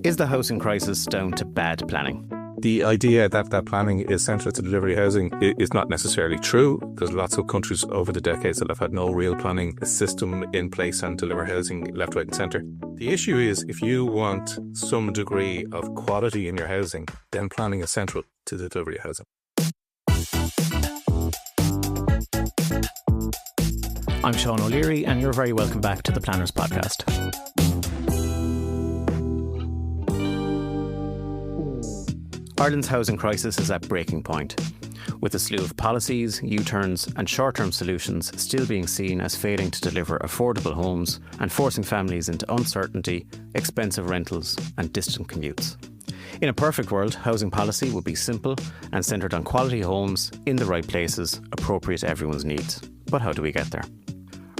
Is the housing crisis down to bad planning? The idea that planning is central to delivery housing is not necessarily true. There's lots of countries over the decades that have had no real planning system in place and deliver housing left, right and centre. The issue is if you want some degree of quality in your housing, then planning is central to the delivery of housing. I'm Sean O'Leary and you're very welcome back to the Planners Podcast. Ireland's housing crisis is at breaking point, with a slew of policies, U-turns and short-term solutions still being seen as failing to deliver affordable homes and forcing families into uncertainty, expensive rentals and distant commutes. In a perfect world, housing policy would be simple and centred on quality homes in the right places, appropriate to everyone's needs. But how do we get there?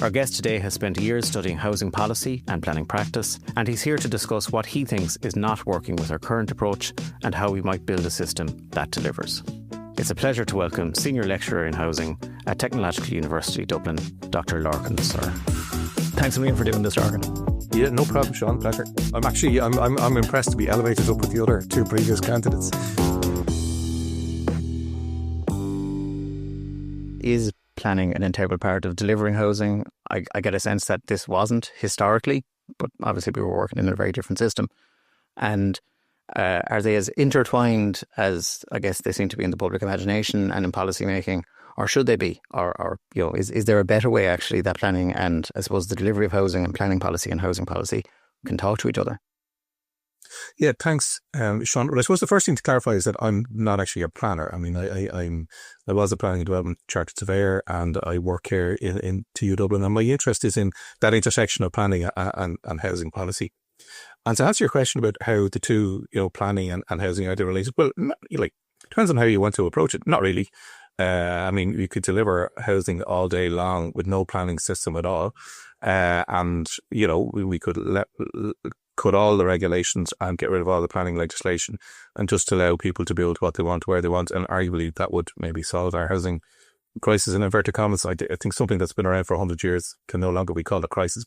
Our guest today has spent years studying housing policy and planning practice, and he's here to discuss what he thinks is not working with our current approach and how we might build a system that delivers. It's a pleasure to welcome Senior Lecturer in Housing at Technological University Dublin, Dr. Lorcan Sirr. Thanks a million for doing this, Lorcan. Yeah, no problem, Sean. Pleasure. I'm impressed to be elevated up with the other two previous candidates. Is planning an integral part of delivering housing? I get a sense that this wasn't historically, but obviously we were working in a very different system. And are they as intertwined as I guess they seem to be in the public imagination and in policy making, or should they be? Or is there a better way actually that planning and I suppose the delivery of housing and planning policy and housing policy can talk to each other? Yeah, thanks, Sean. Well, I suppose the first thing to clarify is that I'm not actually a planner. I mean, I was a planning and development chartered surveyor, and I work here in TU Dublin, and my interest is in that intersection of planning and housing policy. And to answer your question about how the two, planning and housing are related, well, depends on how you want to approach it. Not really. I mean, you could deliver housing all day long with no planning system at all, and we could cut all the regulations and get rid of all the planning legislation and just allow people to build what they want, where they want. And arguably that would maybe solve our housing crisis in inverted commas. I think something that's been around for 100 years can no longer be called a crisis.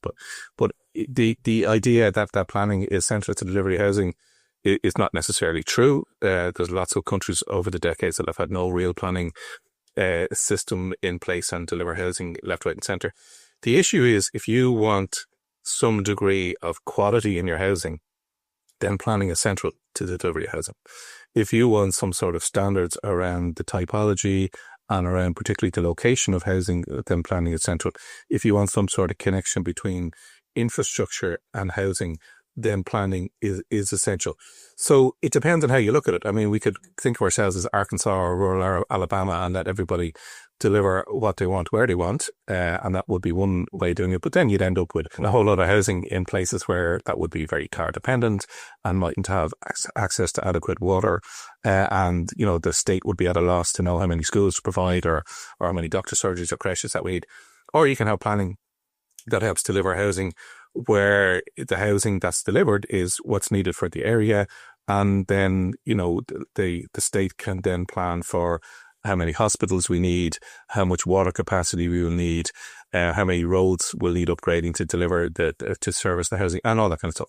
But the idea that planning is central to delivery housing is not necessarily true. There's lots of countries over the decades that have had no real planning system in place and deliver housing left, right and centre. The issue is if you want some degree of quality in your housing, then planning is central to the delivery of housing. If you want some sort of standards around the typology and around particularly the location of housing, then planning is central. If you want some sort of connection between infrastructure and housing, then planning is essential. So it depends on how you look at it. I mean, we could think of ourselves as Arkansas or rural Alabama and let everybody deliver what they want, where they want, and that would be one way of doing it. But then you'd end up with a whole lot of housing in places where that would be very car dependent and mightn't have access to adequate water, and the state would be at a loss to know how many schools to provide or how many doctor surgeries or creches that we need. Or you can have planning that helps deliver housing where the housing that's delivered is what's needed for the area, and then the state can then plan for how many hospitals we need, how much water capacity we will need, how many roads will need upgrading to deliver to service the housing, and all that kind of stuff.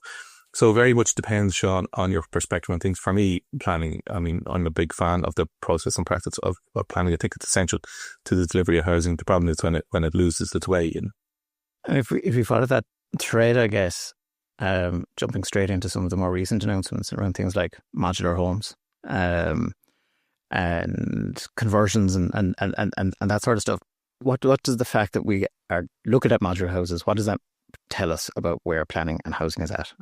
So very much depends, Sean, on your perspective on things. For me, planning, I mean, I'm a big fan of the process and practice of planning. I think it's essential to the delivery of housing. The problem is when it loses its way. And if we follow that thread, I guess, jumping straight into some of the more recent announcements around things like modular homes, and conversions and that sort of stuff. What does the fact that we are looking at modular houses, what does that tell us about where planning and housing is at?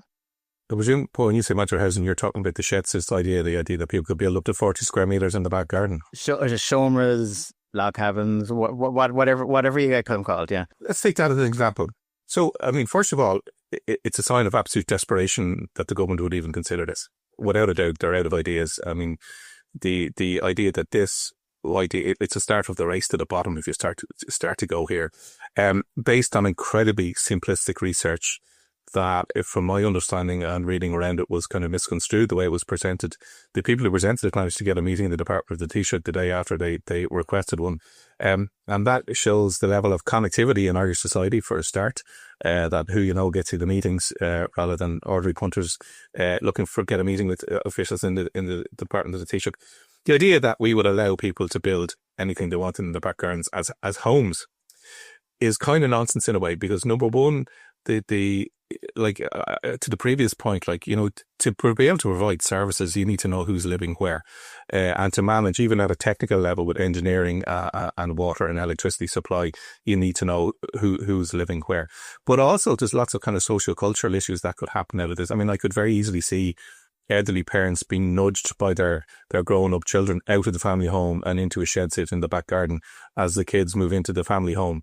I presume, Paul, when you say modular housing, you're talking about the shed system idea, the idea that people could build up to 40 square metres in the back garden. Showmras, log cabins, whatever you get them called, yeah. Let's take that as an example. So, I mean, first of all, it's a sign of absolute desperation that the government would even consider this. Without a doubt, they're out of ideas. I mean, the idea that it's a start of the race to the bottom if you start to go here, based on incredibly simplistic research that, if from my understanding and reading around it, was kind of misconstrued the way it was presented. The people who presented it managed to get a meeting in the Department of the Taoiseach the day after they requested one. And that shows the level of connectivity in Irish society for a start. that who you know gets you the meetings rather than ordinary punters looking for get a meeting with officials in the Department of the Taoiseach. The idea that we would allow people to build anything they want in their back gardens as homes is kind of nonsense in a way, because number one, the like to the previous point, like, you know, to be able to provide services, you need to know who's living where, and to manage even at a technical level with engineering and water and electricity supply, you need to know who's living where. But also, there's lots of kind of social cultural issues that could happen out of this. I mean, I could very easily see elderly parents being nudged by their grown-up children out of the family home and into a shed sit in the back garden as the kids move into the family home,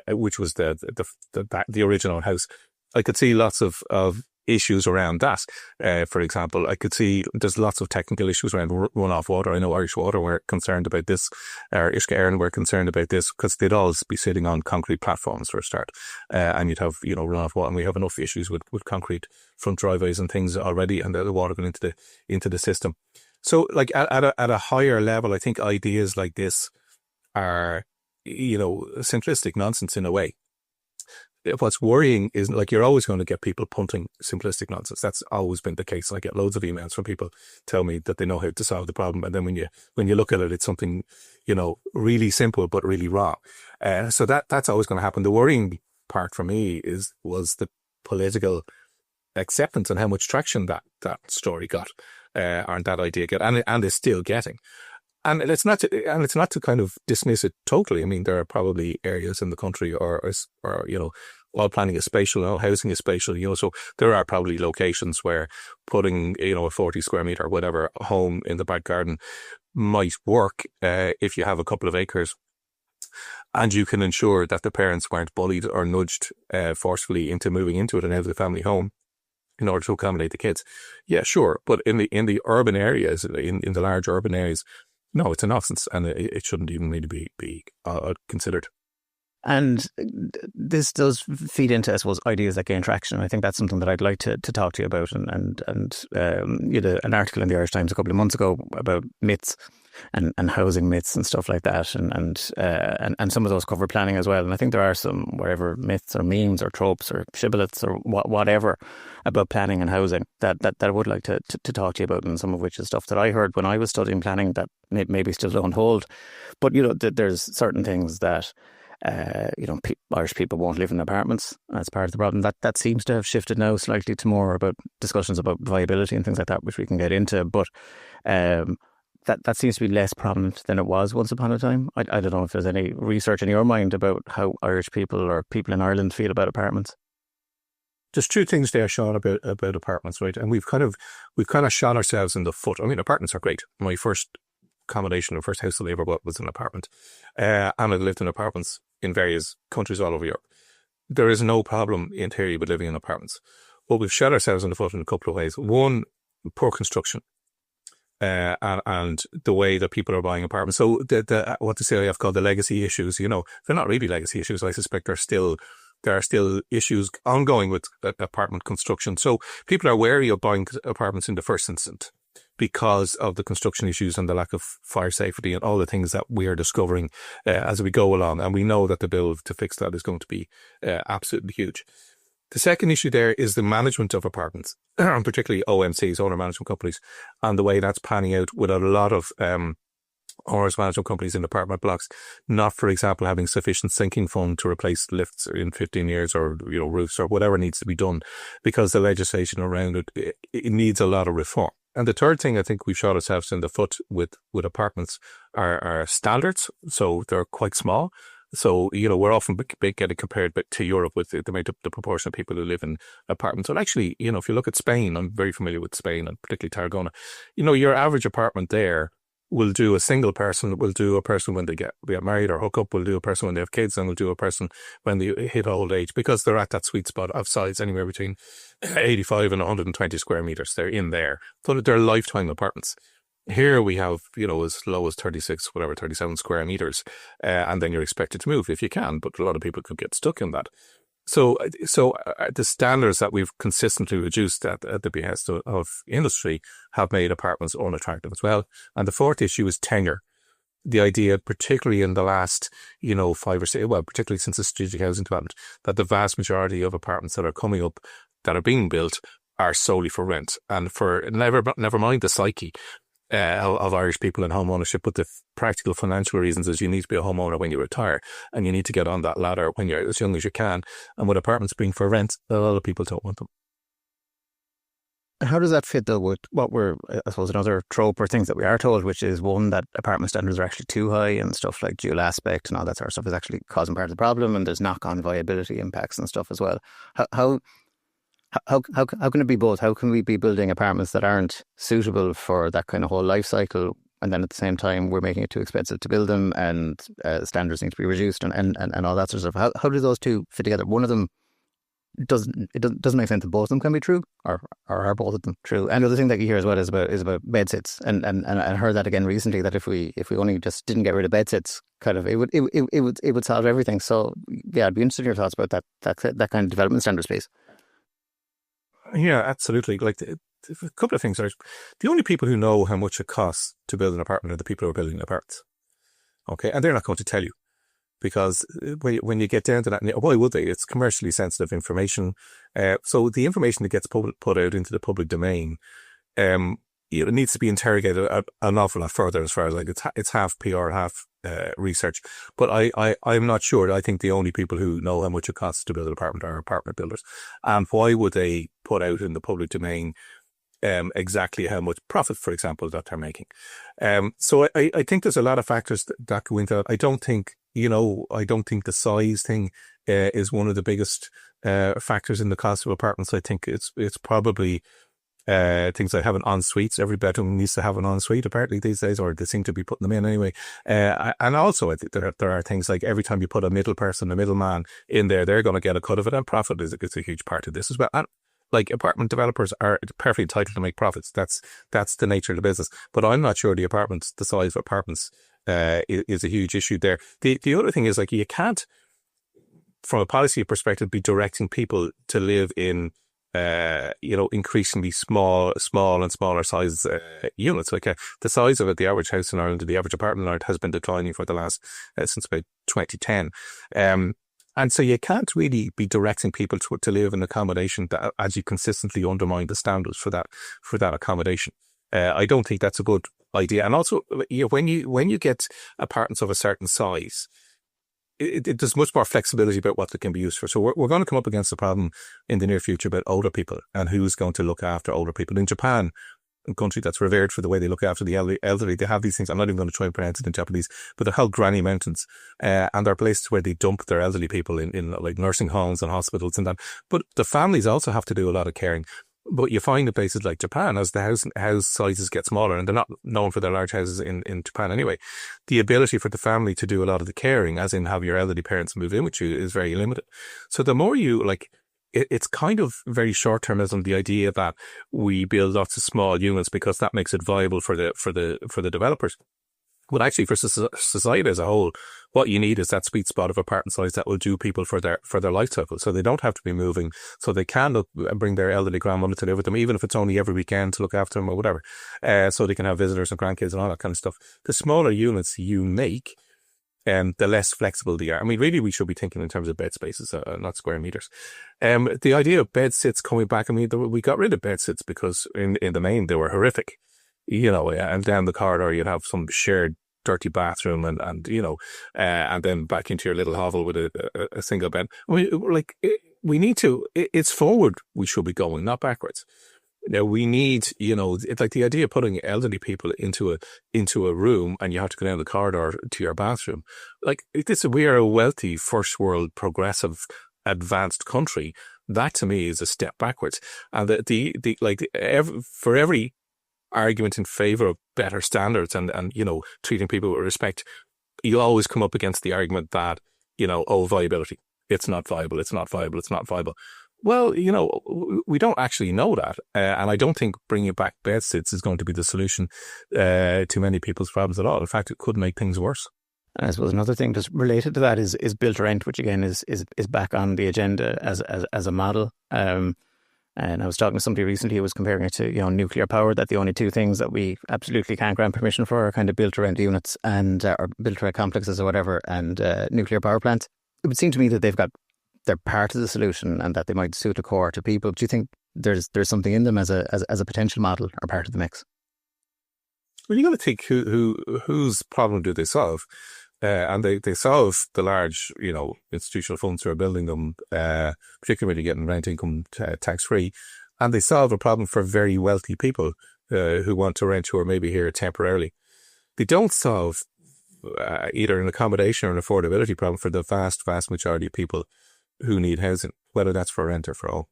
which was the original house. I could see lots of issues around that. For example, I could see there's lots of technical issues around runoff water. I know Irish Water were concerned about this, or Uisce Éireann were concerned about this, because they'd all be sitting on concrete platforms for a start. And you'd have, you know, runoff water, and we have enough issues with concrete front driveways and things already, and the water going into the system. So, like, at a higher level, I think ideas like this are, you know, simplistic nonsense in a way. What's worrying is, like, you're always going to get people punting simplistic nonsense. That's always been the case. I get loads of emails from people tell me that they know how to solve the problem, and then when you look at it, it's something, you know, really simple but really wrong. So that's always going to happen. The worrying part for me was the political acceptance and how much traction that story got, or that idea got, and is still getting. And it's not to kind of dismiss it totally. I mean, there are probably areas in the country, or you know, all planning is spatial, all housing is spatial, you know, so there are probably locations where putting, you know, a 40 square meter or whatever home in the back garden might work if you have a couple of acres, and you can ensure that the parents weren't bullied or nudged forcefully into moving into it and out of the family home in order to accommodate the kids. Yeah, sure. But in the urban areas, in the large urban areas, no, it's a nonsense, and it shouldn't even really be considered. And this does feed into, I suppose, ideas that gain traction. I think that's something that I'd like to talk to you about. And you had an article in the Irish Times a couple of months ago about myths and housing myths and stuff like that, and some of those cover planning as well. And I think there are some whatever myths or memes or tropes or shibboleths or whatever about planning and housing that I would like to talk to you about, and some of which is stuff that I heard when I was studying planning that maybe still don't hold. But, you know, there's certain things that you know, Irish people won't live in apartments. That's part of the problem. That seems to have shifted now slightly to more about discussions about viability and things like that, which we can get into. But that seems to be less prominent than it was once upon a time. I don't know if there's any research in your mind about how Irish people or people in Ireland feel about apartments. There's two things there, Sean, about apartments, right? And we've kind of shot ourselves in the foot. I mean, apartments are great. My first accommodation, or first house that I ever bought, was an apartment, and I lived in apartments in various countries all over Europe. There is no problem in theory with living in apartments. But we've shot ourselves in the foot in a couple of ways. One, poor construction, and the way that people are buying apartments. So what the CIF call the legacy issues, you know, they're not really legacy issues. I suspect there are still issues ongoing with apartment construction. So people are wary of buying apartments in the first instance, because of the construction issues and the lack of fire safety and all the things that we are discovering as we go along. And we know that the bill to fix that is going to be absolutely huge. The second issue there is the management of apartments, and particularly OMCs, owner management companies, and the way that's panning out with a lot of owners management companies in apartment blocks, not, for example, having sufficient sinking fund to replace lifts in 15 years, or, you know, roofs or whatever needs to be done, because the legislation around it needs a lot of reform. And the third thing I think we've shot ourselves in the foot with apartments are standards. So they're quite small. So, you know, we're often getting compared to Europe with the proportion of people who live in apartments. And actually, you know, if you look at Spain, I'm very familiar with Spain and particularly Tarragona, you know, your average apartment there will do a single person, will do a person when they get married or hook up, will do a person when they have kids, and will do a person when they hit old age, because they're at that sweet spot of size anywhere between 85 and 120 square meters. They're in there. So they're lifetime apartments. Here we have, you know, as low as 37 square meters, and then you're expected to move if you can, but a lot of people could get stuck in that. So the standards that we've consistently reduced at the behest of industry have made apartments unattractive as well. And the fourth issue is tenure. the idea, particularly in the last, 5 or 6, well, particularly since the strategic housing development, that the vast majority of apartments that are coming up, that are being built, are solely for rent, and for never mind the psyche of Irish people in home ownership, but the practical financial reasons is you need to be a homeowner when you retire, and you need to get on that ladder when you're as young as you can. And with apartments being for rent, a lot of people don't want them. How does that fit though with what we're, I suppose, another trope or things that we are told, which is one, that apartment standards are actually too high and stuff like dual aspect and all that sort of stuff is actually causing part of the problem, and there's knock-on viability impacts and stuff as well. How can it be both? How can we be building apartments that aren't suitable for that kind of whole life cycle, and then at the same time we're making it too expensive to build them, and standards need to be reduced and all that sort of stuff? How do those two fit together? One of them doesn't make sense that both of them can be true, or are both of them true? And the other thing that you hear as well is about bed sits, and I heard that again recently, that if we only just didn't get rid of bed sits, kind of it would solve everything. So yeah, I'd be interested in your thoughts about that kind of development standard space. Yeah, absolutely. Like a couple of things are, the only people who know how much it costs to build an apartment are the people who are building apartments. Okay, and they're not going to tell you, because when you get down to that, why would they? It's commercially sensitive information. So the information that gets put out into the public domain, it needs to be interrogated an awful lot further, as far as like it's half PR, half research. But I'm not sure. I think the only people who know how much it costs to build an apartment are apartment builders. And why would they put out in the public domain exactly how much profit, for example, that they're making? So I think there's a lot of factors that go into that. I don't think the size thing is one of the biggest factors in the cost of apartments. I think it's probably things like having en-suites. Every bedroom needs to have an en-suite apparently these days, or they seem to be putting them in anyway. And also I think there are things like every time you put a middleman in there, they're going to get a cut of it, and profit is a huge part of this as well. And like, apartment developers are perfectly entitled to make profits. That's the nature of the business. But I'm not sure the size of apartments is a huge issue there. The other thing is, like, you can't, from a policy perspective, be directing people to live in increasingly small and smaller size units. Like the size of the average house in Ireland, the average apartment in Ireland, has been declining for the last since about 2010. And so you can't really be directing people to live in accommodation that, as you consistently undermine the standards for that accommodation. I don't think that's a good idea. And also, when you get apartments of a certain size, there's much more flexibility about what they can be used for. So we're going to come up against the problem in the near future about older people and who's going to look after older people. In Japan, a country that's revered for the way they look after the elderly, they have these things. I'm not even going to try and pronounce it in Japanese, but they're called granny mountains, and they're places where they dump their elderly people in like nursing homes and hospitals and that. But the families also have to do a lot of caring. But you find in places like Japan, as the house sizes get smaller, and they're not known for their large houses in Japan anyway, the ability for the family to do a lot of the caring, as in have your elderly parents move in with you, is very limited. So the more you, like, it's kind of very short-termism, the idea that we build lots of small units because that makes it viable for the developers. But actually, for society as a whole, what you need is that sweet spot of apartment size that will do people for their life cycle. So they don't have to be moving, so they can bring their elderly grandmother to live with them, even if it's only every weekend to look after them or whatever. So they can have visitors and grandkids and all that kind of stuff. The smaller units you make, the less flexible they are. I mean, really, we should be thinking in terms of bed spaces, not square meters. The idea of bed sits coming back, I mean, we got rid of bed sits because in the main they were horrific. And down the corridor you'd have some shared dirty bathroom and then back into your little hovel with a single bed. I mean, we need to, it's forward we should be going, not backwards. Now we need, it's like the idea of putting elderly people into a room and you have to go down the corridor to your bathroom. Like, we are a wealthy, first world, progressive, advanced country. That to me is a step backwards. And for every argument in favor of better standards and treating people with respect, you always come up against the argument that, viability. It's not viable. It's not viable. It's not viable. Well, we don't actually know that. And I don't think bringing back bed sits is going to be the solution to many people's problems at all. In fact, it could make things worse. And I suppose another thing just related to that is built rent, which again is back on the agenda as a model. And I was talking to somebody recently who was comparing it to, nuclear power, that the only two things that we absolutely can't grant permission for are kind of built-to-rent units and or built-to-rent complexes or whatever, and nuclear power plants. It would seem to me that they're part of the solution and that they might suit a core to people. Do you think there's something in them as a potential model or part of the mix? Well, you got to think whose problem do they solve? And they solve the large, institutional funds who are building them, particularly getting rent income tax free. And they solve a problem for very wealthy people who want to rent, who are maybe here temporarily. They don't solve either an accommodation or an affordability problem for the vast, vast majority of people who need housing, whether that's for rent or for own.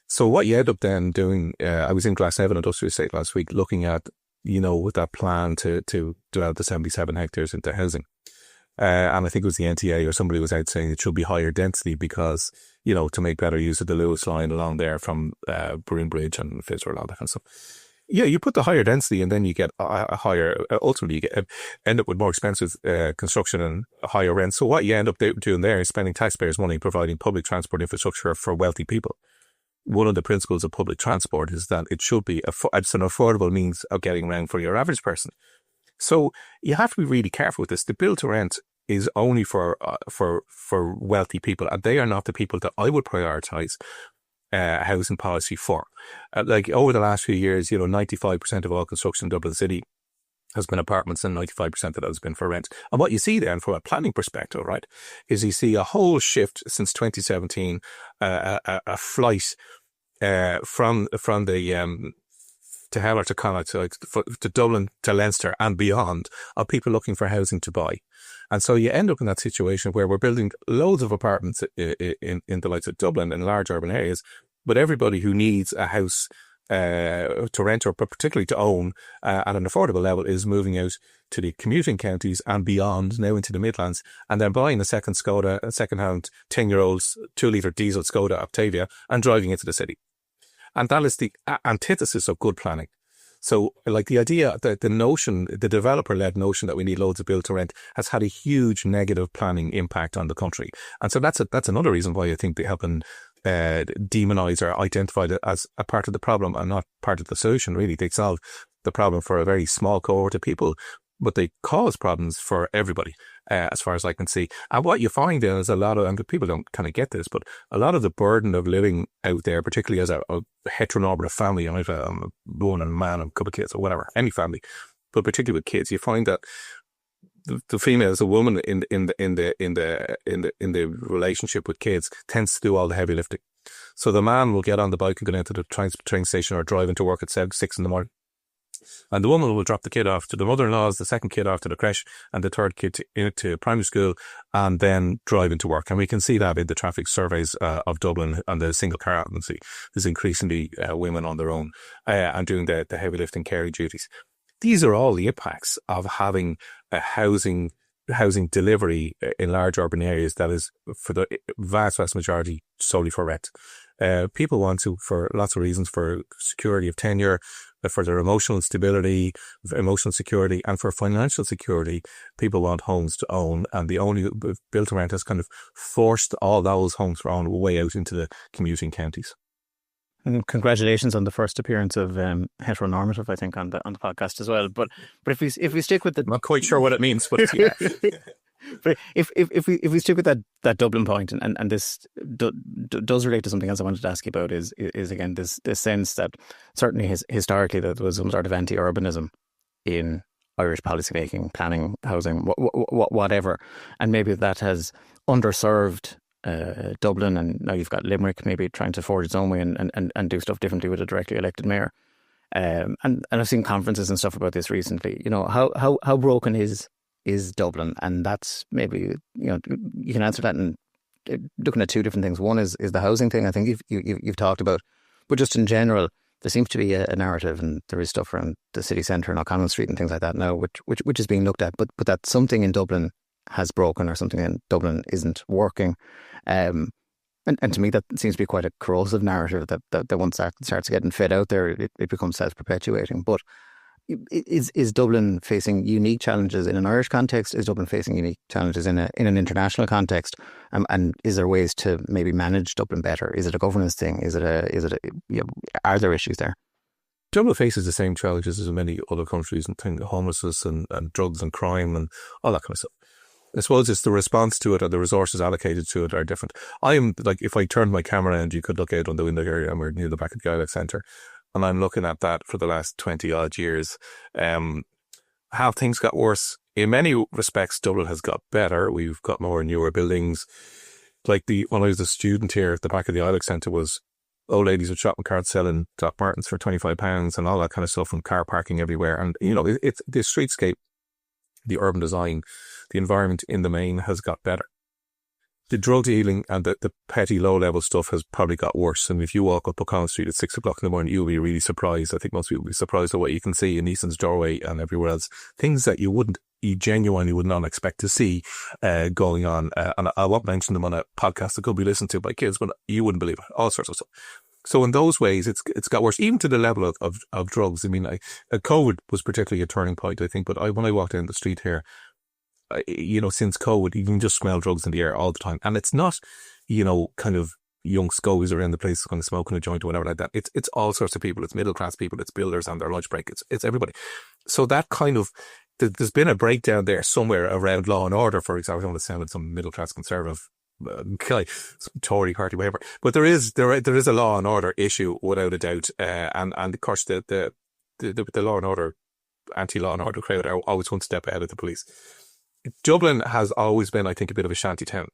So what you end up then doing, I was in Glasnevin Industrial Estate last week looking at, with that plan to develop the 77 hectares into housing. And I think it was the NTA or somebody was out saying it should be higher density because, to make better use of the Lewis line along there from Bruin Bridge and Fitzroy, all that kind of stuff. Yeah, you put the higher density and then you get a higher, ultimately you end up with more expensive construction and higher rent. So what you end up doing there is spending taxpayers' money providing public transport infrastructure for wealthy people. One of the principles of public transport is that it should be it's an affordable means of getting around for your average person. So you have to be really careful with this. The build to rent is only for wealthy people, and they are not the people that I would prioritise housing policy for. Like over the last few years, 95% of all construction in Dublin City has been apartments, and 95% of that has been for rent. And what you see then from a planning perspective, right, is you see a whole shift since 2017, a flight from the to hell or to Connacht, to Dublin, to Leinster and beyond, of people looking for housing to buy. And so you end up in that situation where we're building loads of apartments in the likes of Dublin and large urban areas, but everybody who needs a house to rent or particularly to own at an affordable level is moving out to the commuting counties and beyond, now into the Midlands, and then buying a second Skoda, a second-hand 10-year-old 2-litre diesel Skoda Octavia and driving into the city. And that is the antithesis of good planning. So like the idea, the notion, the developer-led notion that we need loads of build to rent has had a huge negative planning impact on the country. And so that's another reason why I think they haven't demonise or identify it as a part of the problem and not part of the solution, really. They solve the problem for a very small cohort of people, but they cause problems for everybody, as far as I can see. And what you find then is a lot of, and people don't kind of get this, but a lot of the burden of living out there, particularly as a heteronormative family, I have a woman and a man and a couple of kids or whatever, any family, but particularly with kids, you find that the female as a woman in the relationship with kids tends to do all the heavy lifting. So the man will get on the bike and go down to the train station or drive into work at 6 in the morning. And the woman will drop the kid off to the mother-in-law's, the second kid off to the creche, and the third kid to primary school, and then drive into work. And we can see that in the traffic surveys of Dublin and the single car occupancy. There's increasingly women on their own and doing the heavy lifting caring duties. These are all the impacts of having a housing delivery in large urban areas that is, for the vast majority, solely for rent. People want to, for lots of reasons, for security of tenure, for their emotional stability, emotional security, and for financial security, people want homes to own. And the only built to rent has kind of forced all those homes for own way out into the commuting counties. And congratulations on the first appearance of heteronormative, I think, on the podcast as well. But if we stick with the, I'm not quite sure what it means, but yeah. But if we stick with that Dublin point, and this does relate to something else I wanted to ask you about, is again this sense that certainly historically there was some sort of anti-urbanism in Irish policymaking, planning, housing, whatever, and maybe that has underserved Dublin, and now you've got Limerick maybe trying to forge its own way and do stuff differently with a directly elected mayor. And I've seen conferences and stuff about this recently. How broken is Dublin? And that's maybe, you can answer that in looking at two different things. One is the housing thing, I think you've talked about, but just in general, there seems to be a narrative, and there is stuff around the city centre and O'Connell Street and things like that now, which is being looked at, but that something in Dublin has broken or something in Dublin isn't working. And to me, that seems to be quite a corrosive narrative that once that starts getting fed out there, it becomes self-perpetuating. But, is Dublin facing unique challenges in an Irish context? Is Dublin facing unique challenges in an international context? And is there ways to maybe manage Dublin better? Is it a governance thing? Are there issues there? Dublin faces the same challenges as many other countries, and homelessness and drugs and crime and all that kind of stuff. I suppose it's the response to it and the resources allocated to it are different. I am like, if I turned my camera and you could look out on the window here, and we're near the back of the Gaelic Centre, and I'm looking at that for the last 20 odd years, how things got worse. In many respects, Dublin has got better. We've got more newer buildings. Like when I was a student here, the back of the Gaelic Centre was old ladies with shopping carts selling Doc Martens for £25 and all that kind of stuff, and car parking everywhere. And, it's the streetscape, the urban design, the environment in the main has got better. The drug dealing and the petty low-level stuff has probably got worse. And if you walk up O'Connell Street at 6 o'clock in the morning, you'll be really surprised. I think most people will be surprised at what you can see in Easton's doorway and everywhere else. Things that you genuinely would not expect to see going on. And I won't mention them on a podcast that could be listened to by kids, but you wouldn't believe it. All sorts of stuff. So in those ways, it's got worse, even to the level of drugs. I mean, COVID was particularly a turning point, I think. But when I walked down the street here, since COVID, you can just smell drugs in the air all the time. And it's not, kind of young scobies around the place kind of smoking a joint or whatever like that. It's all sorts of people. It's middle class people. It's builders on their lunch break. It's everybody. So that kind of, there's been a breakdown there somewhere around law and order, for example. I don't want to sound like some middle class conservative Tory party, whatever. But there is a law and order issue without a doubt. And of course the law and order, anti-law and order crowd are always one step ahead of the police. Dublin has always been, I think, a bit of a shanty town.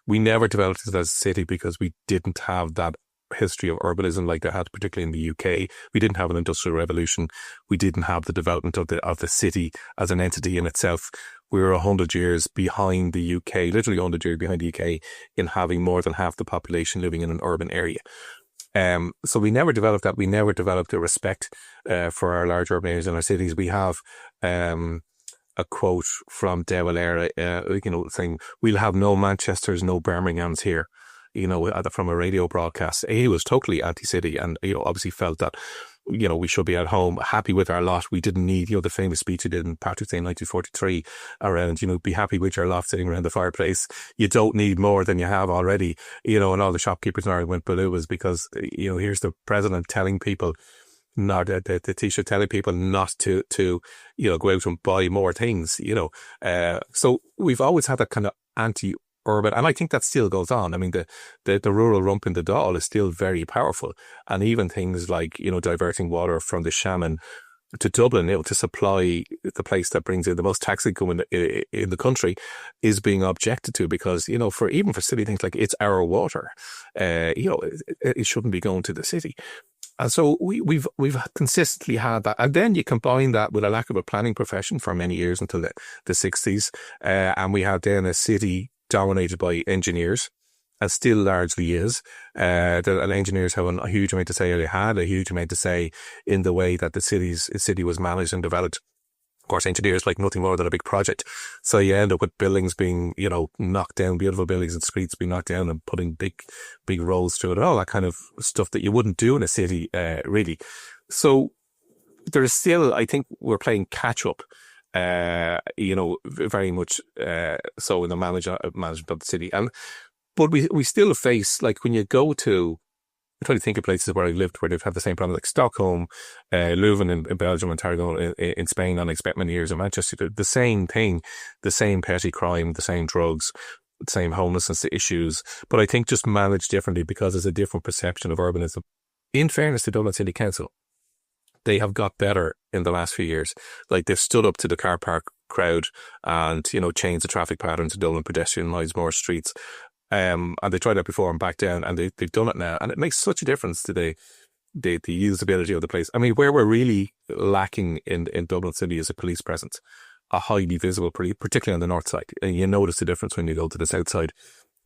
We never developed it as a city because we didn't have that history of urbanism like they had, particularly in the UK. We didn't have an industrial revolution. We didn't have the development of the city as an entity in itself. We were 100 years behind the UK, literally 100 years behind the UK in having more than half the population living in an urban area. So we never developed that. We never developed a respect for our large urban areas in our cities. We have a quote from De Valera, saying, "We'll have no Manchesters, no Birminghams here," from a radio broadcast. He was totally anti-city and, obviously felt that, we should be at home, happy with our lot. We didn't need, the famous speech he did in Patrick's Day in 1943 around, be happy with your lot sitting around the fireplace. You don't need more than you have already, and all the shopkeepers in Ireland went balloons because, here's the president telling people, not the Taoiseach telling people not to go out and buy more things, So we've always had that kind of anti-urban, and I think that still goes on. I mean, the rural rump in the Dáil is still very powerful, and even things like, diverting water from the Shannon to Dublin, to supply the place that brings in the most tax income in the country, is being objected to because, for silly things like it's our water, it shouldn't be going to the city. And so we've consistently had that. And then you combine that with a lack of a planning profession for many years until the 60s. And we had then a city dominated by engineers, and still largely is. And engineers have a huge amount to say, or they had a huge amount to say in the way that the city was managed and developed. Of course, engineers like nothing more than a big project. So you end up with buildings being, knocked down, beautiful buildings and streets being knocked down and putting big roads through it, all that kind of stuff that you wouldn't do in a city, really. So there's still, I think we're playing catch up, very much so in the management of the city. But we still face, like when you go to, I'm trying to think of places where I lived where they've had the same problem, like Stockholm, Leuven in Belgium, and Tarragona in Spain, and I spent many years in Manchester. The same thing, the same petty crime, the same drugs, the same homelessness issues, but I think just managed differently because there's a different perception of urbanism. In fairness to Dublin City Council, they have got better in the last few years. Like they've stood up to the car park crowd and, changed the traffic patterns in Dublin, pedestrianised more streets. And they tried that before and backed down, and they've done it now. And it makes such a difference to the usability of the place. I mean, where we're really lacking in Dublin City is a police presence, a highly visible police, particularly on the north side. And you notice the difference when you go to the south side.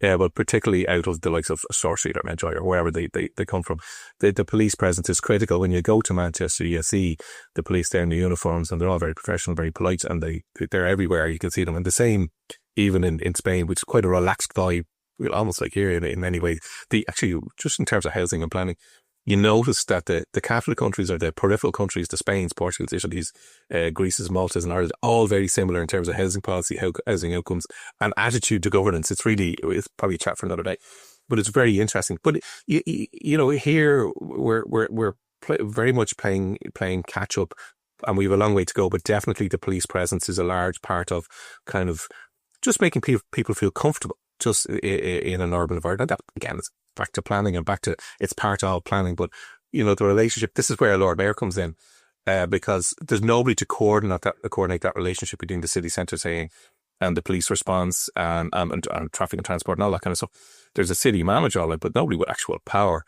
Yeah, but particularly out of the likes of Store Street or Medjoy or wherever they come from. The police presence is critical. When you go to Manchester, you see the police there in the uniforms, and they're all very professional, very polite, and they're everywhere. You can see them. And the same even in Spain, which is quite a relaxed vibe. Almost like here in many ways. Just in terms of housing and planning, you notice that the capital countries or the peripheral countries, the Spains, Portugals, Italies, Greece's, Malta's and Ireland, all very similar in terms of housing policy, housing outcomes and attitude to governance. It's probably a chat for another day, but it's very interesting. But you know, here we're very much playing catch up, and we have a long way to go, but definitely the police presence is a large part of kind of just making people feel comfortable just in an urban environment. And that, again, is back to planning and it's part of planning. But, you know, the relationship, this is where Lord Mayor comes in, because there's nobody to coordinate that relationship between the city centre saying, and the police response and traffic and transport and all that kind of stuff. There's a city manager, all that, but nobody with actual power.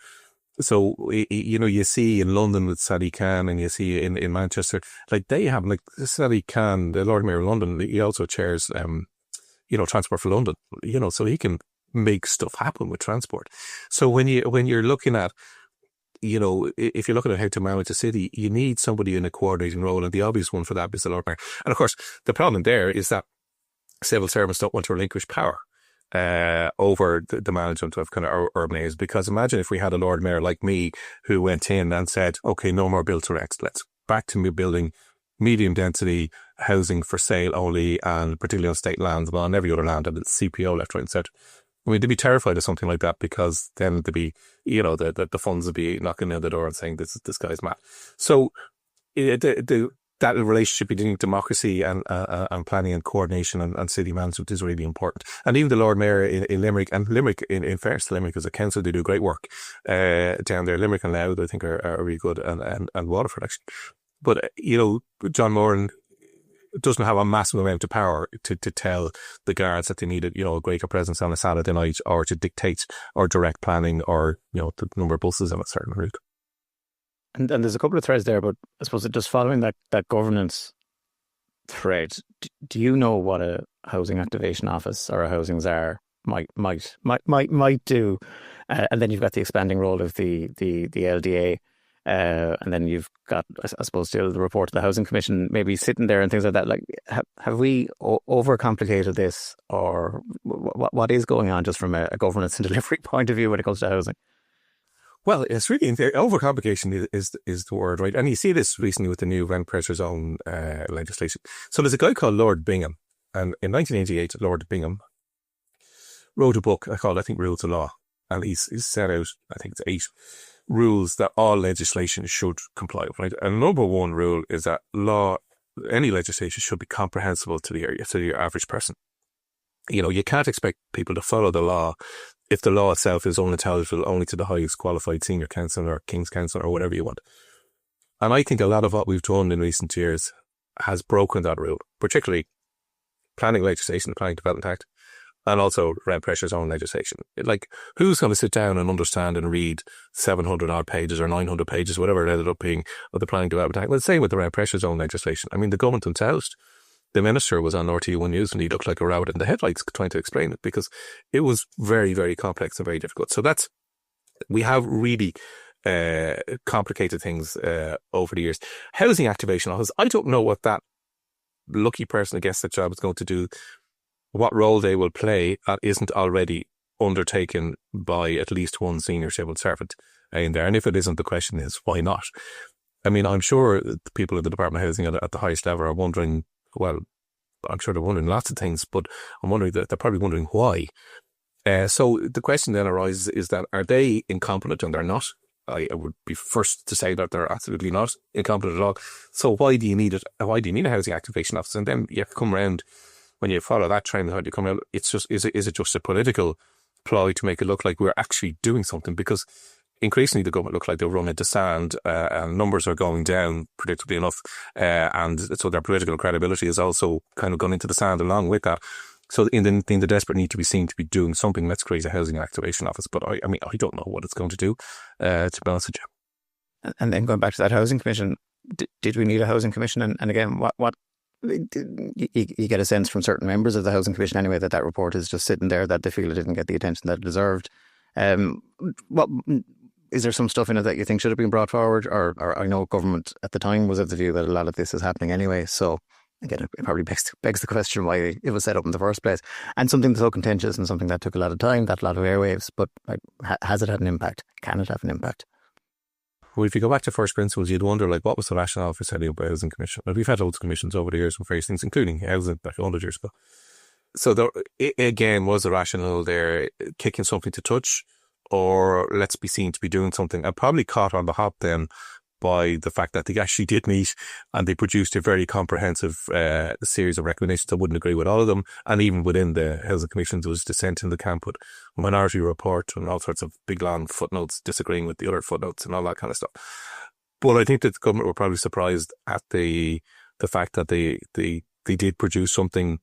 So, you know, you see in London with Sadiq Khan, and you see in Manchester, like they have, like Sadiq Khan, the Lord Mayor of London, he also chairs, you know, Transport for London, you know, so he can make stuff happen with transport. So when you're looking at, you know, if you're looking at how to manage a city, you need somebody in a coordinating role, and the obvious one for that is the Lord Mayor. And of course, the problem there is that civil servants don't want to relinquish power over the management of kind of urban areas. Because imagine if we had a Lord Mayor like me who went in and said, okay, no more build to rent, let's back to building medium density housing for sale only, and particularly on state lands, but on every other land, and it's CPO left, right and centre. I mean, they'd be terrified of something like that, because then there'd be, you know, the funds would be knocking on the door and saying this guy's mad. So that relationship between democracy and planning and coordination and city management is really important. And even the Lord Mayor in Limerick, and Limerick, in fairness to Limerick as a council, they do great work down there. Limerick and Louth, I think, are really good, and Waterford, actually. But, you know, John Moran doesn't have a massive amount of power to tell the guards that they needed, you know, a greater presence on a Saturday night, or to dictate or direct planning, or, you know, the number of buses on a certain route. And there's a couple of threads there, but I suppose just following that governance thread, do you know what a housing activation office or a housing czar might do? And then you've got the expanding role of the LDA. And then you've got, I suppose, still the report of the Housing Commission maybe sitting there and things like that. Like, have we overcomplicated this, or what is going on just from a governance and delivery point of view when it comes to housing? Well, it's really, overcomplication is the word, right? And you see this recently with the new rent pressure zone legislation. So there's a guy called Lord Bingham, and in 1988, Lord Bingham wrote a book called, I think, Rules of Law. And he's set out, I think it's 8 rules that all legislation should comply with, right? And number one rule is that any legislation should be comprehensible to the average person. You know, you can't expect people to follow the law if the law itself is unintelligible only to the highest qualified senior counsel or King's Counsel or whatever you want. And I think a lot of what we've done in recent years has broken that rule, particularly planning legislation, the Planning Development Act, and also rent pressure zone legislation. Like, who's going to sit down and understand and read 700 odd pages or 900 pages, whatever it ended up being, of the Planning Development Act? Well, the same with the rent pressure zone legislation. I mean, the government themselves, the minister was on RT1 News and he looked like a rabbit in the headlights trying to explain it, because it was very, very complex and very difficult. So we have really complicated things over the years. Housing activation office, I don't know what that lucky person who gets that job is going to do, what role they will play that isn't already undertaken by at least one senior civil servant in there. And if it isn't, the question is, why not? I mean, I'm sure the people in the Department of Housing at the highest level are wondering, well, I'm sure they're wondering lots of things, but I'm wondering that they're probably wondering why. So the question then arises is that, are they incompetent? And they're not. I would be first to say that they're absolutely not incompetent at all. So why do you need it? Why do you need a housing activation office? And then you come around, when you follow that trend, how do you come out? It's just, is it just a political ploy to make it look like we're actually doing something? Because increasingly the government look like they're run into sand, and numbers are going down, predictably enough, and so their political credibility is also kind of gone into the sand along with that. So in the desperate need to be seen to be doing something, let's create a housing activation office. But I mean, I don't know what it's going to do, to be honest with you. And then going back to that housing commission, did we need a housing commission? And again, what you get a sense from certain members of the housing commission anyway that report is just sitting there, that they feel it didn't get the attention that it deserved. What is there some stuff in it that you think should have been brought forward? Or I know government at the time was of the view that a lot of this is happening anyway. So again, it probably begs the question why it was set up in the first place. And something that's so contentious and something that took a lot of time, that a lot of airwaves. But has it had an impact? Can it have an impact? Well, if you go back to first principles, you'd wonder, like, what was the rationale for setting up a housing commission? Well, we've had loads of commissions over the years on various things, including housing back 100 years ago. So there, again, was a rationale there, kicking something to touch, or let's be seen to be doing something. And probably caught on the hop then by the fact that they actually did meet and they produced a very comprehensive series of recommendations. I wouldn't agree with all of them. And even within the Housing Commission, there was dissent in the camp with a minority report and all sorts of big, long footnotes disagreeing with the other footnotes and all that kind of stuff. But I think that the government were probably surprised at the fact that they did produce something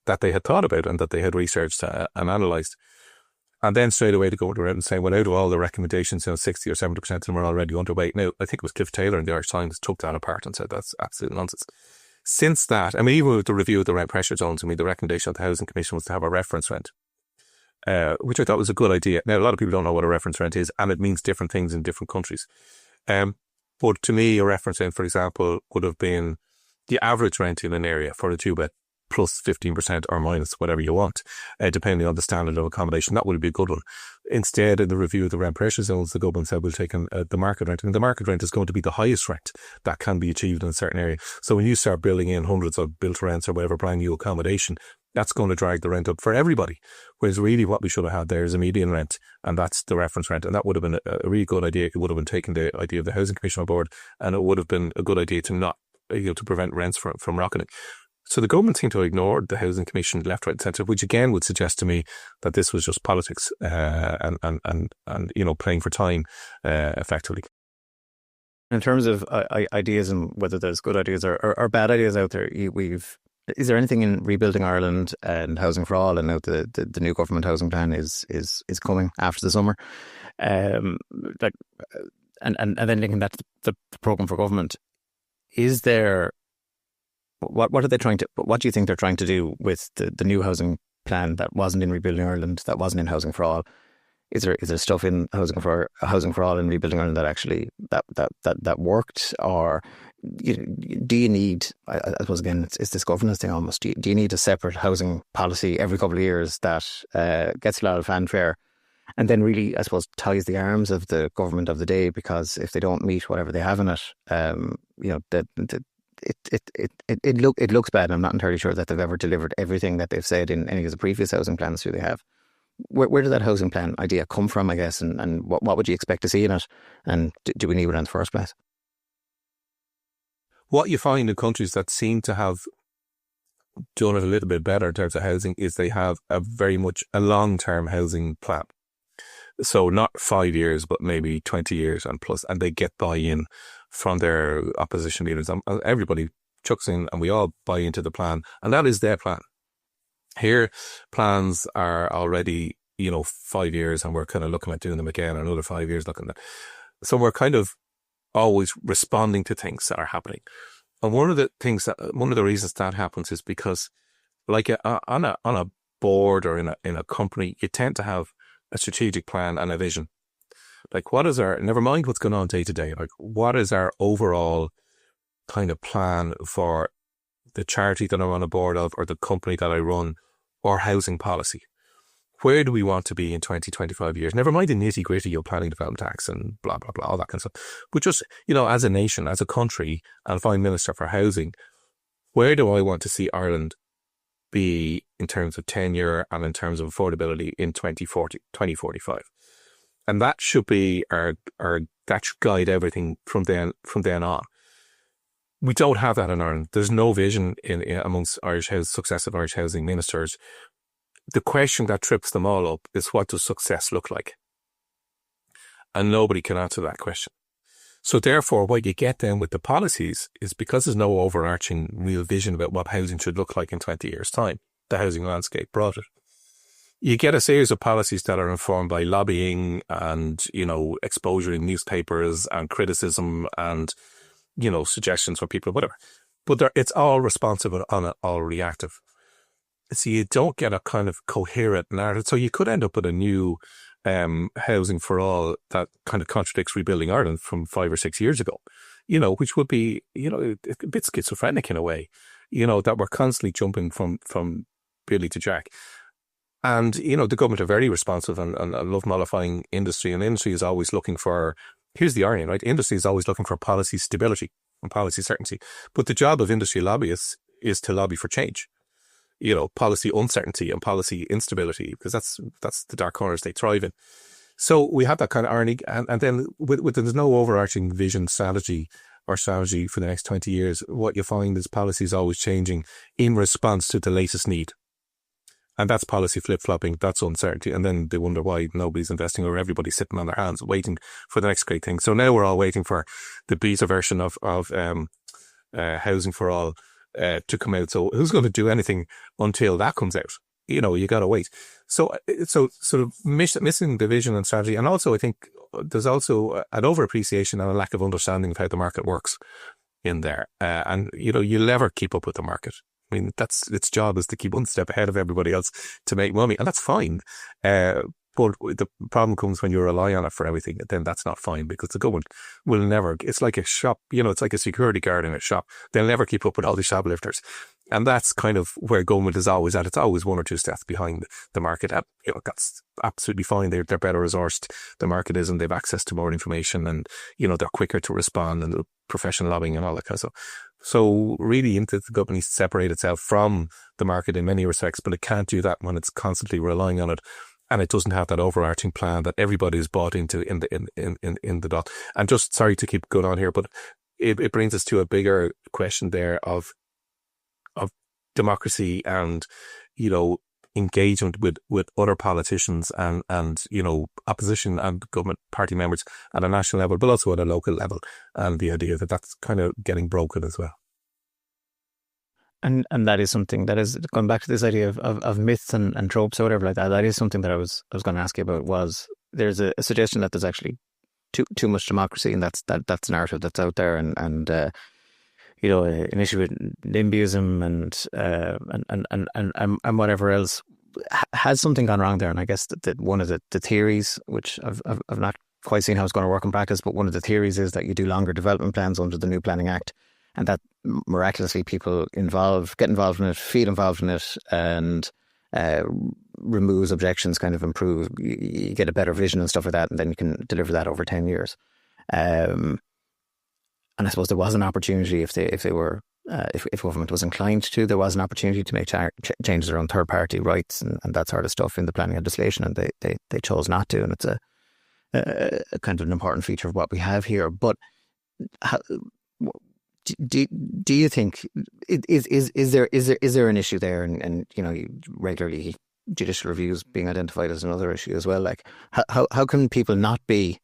that they had thought about and that they had researched and analysed. And then straight away to go around and say, well, out of all the recommendations, 60 or 70% of them are already underway. Now, I think it was Cliff Taylor in the Irish Times took that apart and said that's absolute nonsense. Since that, even with the review of the rent pressure zones, the recommendation of the Housing Commission was to have a reference rent, which I thought was a good idea. Now, a lot of people don't know what a reference rent is, and it means different things in different countries. But to me, a reference rent, for example, would have been the average rent in an area for a two-bed, plus 15% or minus whatever you want, depending on the standard of accommodation. That would be a good one. Instead, in the review of the rent pressure zones, the government said we'll take the market rent. And the market rent is going to be the highest rent that can be achieved in a certain area. So when you start building in hundreds of built rents or whatever brand new accommodation, that's going to drag the rent up for everybody. Whereas really what we should have had there is a median rent, and that's the reference rent. And that would have been a really good idea. It would have been taking the idea of the Housing Commission on board, and it would have been a good idea to not, to prevent rents from rocketing. So the government seemed to have ignored the Housing Commission left, right and centre, which again would suggest to me that this was just politics and playing for time effectively. In terms of ideas and whether there's good ideas or bad ideas out there, is there anything in Rebuilding Ireland and Housing for All, and now the new government housing plan is coming after the summer, and then linking that to the programme for government, is there? What are they trying to? What do you think they're trying to do with the new housing plan that wasn't in Rebuilding Ireland, that wasn't in Housing for All? Is there stuff in Housing for All and Rebuilding Ireland that actually that worked, or do you need? I suppose again, it's this governance thing almost. Do you need a separate housing policy every couple of years that gets a lot of fanfare, and then really, I suppose, ties the arms of the government of the day? Because if they don't meet whatever they have in it, it looks bad. I'm not entirely sure that they've ever delivered everything that they've said in any of the previous housing plans they have. Where did that housing plan idea come from, I guess, and what would you expect to see in it, and do we need it in the first place? What you find in countries that seem to have done it a little bit better in terms of housing is they have very much a long-term housing plan. So not 5 years, but maybe 20 years and plus, and they get buy-in from their opposition leaders. Everybody chucks in and we all buy into the plan, and that is their plan. Here, plans are already, 5 years, and we're kind of looking at doing them again, another 5 years looking at. So we're kind of always responding to things that are happening. And one of the reasons that happens is because, like on a board or in a company, you tend to have a strategic plan and a vision. Like, never mind what's going on day to day, like, what is our overall kind of plan for the charity that I'm on a board of, or the company that I run, or housing policy? Where do we want to be in 20, 25 years? Never mind the nitty gritty of planning development tax and blah, blah, blah, all that kind of stuff. But just, as a nation, as a country, and if I'm Minister for Housing, where do I want to see Ireland be in terms of tenure and in terms of affordability in 2045? And that should be that should guide everything from then on. We don't have that in Ireland. There's no vision amongst successive Irish housing ministers. The question that trips them all up is, what does success look like? And nobody can answer that question. So therefore, what you get then with the policies is, because there's no overarching real vision about what housing should look like in 20 years' time, the housing landscape brought it. You get a series of policies that are informed by lobbying and, exposure in newspapers and criticism and, suggestions from people, whatever. But it's all responsive and all reactive. So you don't get a kind of coherent narrative. So you could end up with a new Housing for All that kind of contradicts Rebuilding Ireland from 5 or 6 years ago, which would be, a bit schizophrenic in a way, that we're constantly jumping from Billy to Jack. And, the government are very responsive and love mollifying industry. And industry is always looking for here's the irony, right? Industry is always looking for policy stability and policy certainty. But the job of industry lobbyists is to lobby for change. Policy uncertainty and policy instability, because that's the dark corners they thrive in. So we have that kind of irony. And then with there's no overarching vision strategy for the next 20 years, what you find is policy is always changing in response to the latest need. And that's policy flip-flopping, that's uncertainty. And then they wonder why nobody's investing, or everybody's sitting on their hands waiting for the next great thing. So now we're all waiting for the beta version of Housing for All to come out. So who's going to do anything until that comes out? You got to wait. So sort of missing the vision and strategy. And also I think there's also an overappreciation and a lack of understanding of how the market works in there. And you'll never keep up with the market. I mean, that's its job, is to keep one step ahead of everybody else to make money. And that's fine. But the problem comes when you rely on it for everything. Then that's not fine, because the government will never, it's like a shop, it's like a security guard in a shop. They'll never keep up with all the shoplifters. And that's kind of where government is always at. It's always one or two steps behind the market. That's absolutely fine. They're better resourced. The market is, and they've access to more information, and, they're quicker to respond, and the professional lobbying and all that kind of stuff. So really, the government needs to separate itself from the market in many respects, but it can't do that when it's constantly relying on it. And it doesn't have that overarching plan that everybody is bought into in the dot. And just, sorry to keep going on here, but it brings us to a bigger question there of democracy and, engagement with other politicians and opposition and government party members at a national level, but also at a local level. And the idea that that's kind of getting broken as well. And that is something that is going back to this idea of myths and tropes or whatever like that. That is something that I was going to ask you about. Was there's a suggestion that there's actually too much democracy, and that's narrative that's out there, and an issue with NIMBYism and whatever else. Has something gone wrong there? And I guess that one of the theories, which I've not quite seen how it's going to work in practice, but one of the theories is that you do longer development plans under the new Planning Act, and that miraculously people get involved in it, feel involved in it, and removes objections, kind of improve. You get a better vision and stuff like that, and then you can deliver that over 10 years. And I suppose there was an opportunity if government was inclined to, there was an opportunity to make changes around third party rights and that sort of stuff in the planning legislation, and they chose not to, and it's a kind of an important feature of what we have here. But do you think is there an issue there? And regularly judicial reviews being identified as another issue as well. Like how can people not be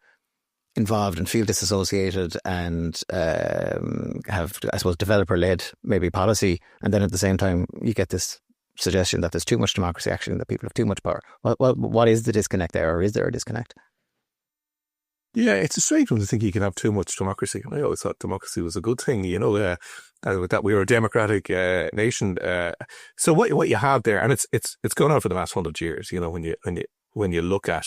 involved and feel disassociated and have, I suppose, developer-led maybe policy, and then at the same time you get this suggestion that there's too much democracy actually, and that people have too much power. Well, what is the disconnect there, or is there a disconnect? Yeah, it's a strange one to think you can have too much democracy. I always thought democracy was a good thing, that we were a democratic nation. So what you have there, and it's gone on for the last 100 years. When you look at,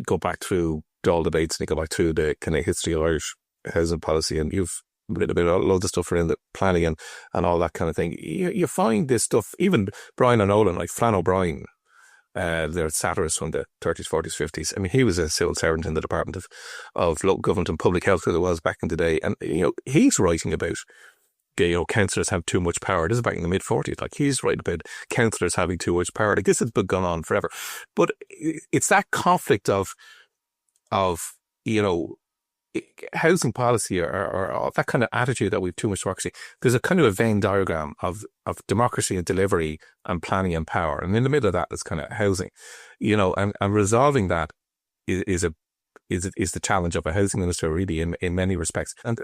go back through all debates and you go back through the kind of history of Irish housing policy, and you've written about loads of stuff around the planning and all that kind of thing. You find this stuff, even Brian and Olin, like Flann O'Brien, they're satirists from the 30s, 40s, 50s. I mean, he was a civil servant in the Department of Local Government and Public Health that it was back in the day. And, he's writing about, councillors have too much power. This is back in the mid-40s. Like, he's writing about councillors having too much power. Like, this has been going on forever. But it's that conflict of housing policy or that kind of attitude that we've too much democracy. There's a kind of a Venn diagram of democracy and delivery and planning and power. And in the middle of that is kind of housing, and resolving that is the challenge of a housing minister, really, in many respects. And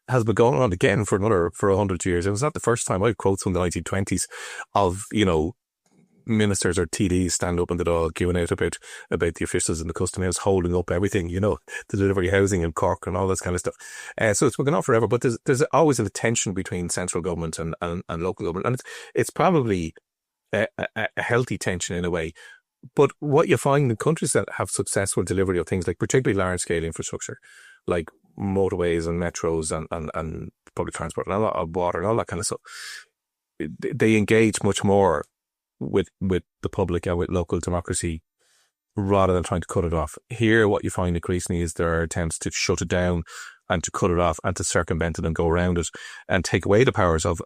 has been going on again for 100 years. It was not the first time. I have quotes from the 1920s of, ministers or TDs stand up in the Dáil queuing out about the officials in the Custom House holding up everything, the delivery housing in Cork and all this kind of stuff. So it's been going on forever, but there's always a tension between central government and local government. And it's probably a healthy tension in a way. But what you find in countries that have successful delivery of things like particularly large scale infrastructure, like motorways and metros and public transport and a lot of water and all that kind of stuff, they engage much more with the public and with local democracy rather than trying to cut it off. Here, what you find increasingly is there are attempts to shut it down and to cut it off and to circumvent it and go around it and take away the powers of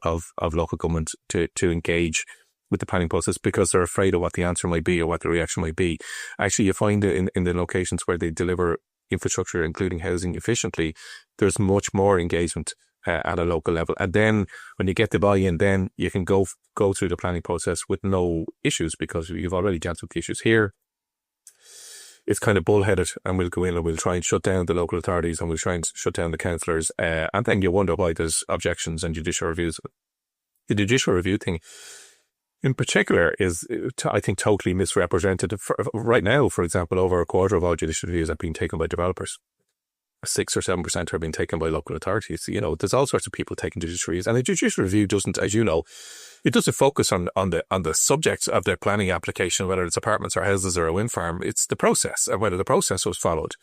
local government to engage with the planning process because they're afraid of what the answer might be or what the reaction might be. Actually, you find in the locations where they deliver infrastructure, including housing efficiently, there's much more engagement at a local level. And then when you get the buy-in, then you can go through the planning process with no issues because you've already dealt with the issues. Here, it's kind of bullheaded, and we'll go in and we'll try and shut down the local authorities and we'll try and shut down the councillors. And then you wonder why there's objections and judicial reviews. The judicial review thing in particular is, I think, totally misrepresented. Right now, for example, over a quarter of all judicial reviews are being taken by developers. 6 or 7% are being taken by local authorities. You know, there's all sorts of people taking judicial reviews, and a judicial review doesn't, as you know, it doesn't focus on the subjects of their planning application, whether it's apartments or houses or a wind farm. It's the process and whether the process was followed.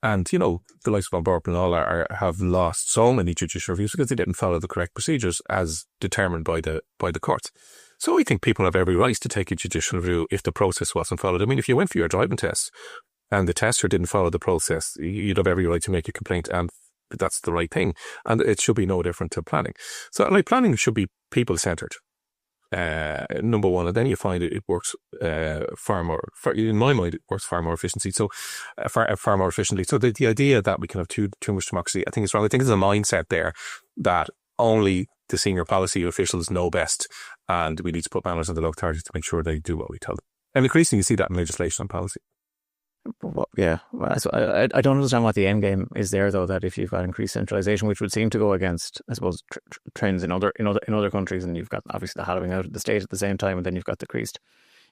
And, you know, the likes of Dunbarton and all have lost so many judicial reviews because they didn't follow the correct procedures as determined by the courts. So I think people have every right to take a judicial review if the process wasn't followed. I mean, if you went for your driving test and the tester didn't follow the process, you'd have every right to make a complaint, and that's the right thing. And it should be no different to planning. So, like, planning should be people-centred. Number one, and then you find it works far more. In my mind, it works far more efficiently. So far more efficiently. So the idea that we can have too much democracy, I think is wrong. I think there's a mindset there that only the senior policy officials know best, and we need to put manners on the local authorities to make sure they do what we tell them. And increasingly, you see that in legislation and policy. Well, yeah, I don't understand what the end game is there, though. That if you've got increased centralisation, which would seem to go against, I suppose, trends in other countries, and you've got obviously the hollowing out of the state at the same time, and then you've got the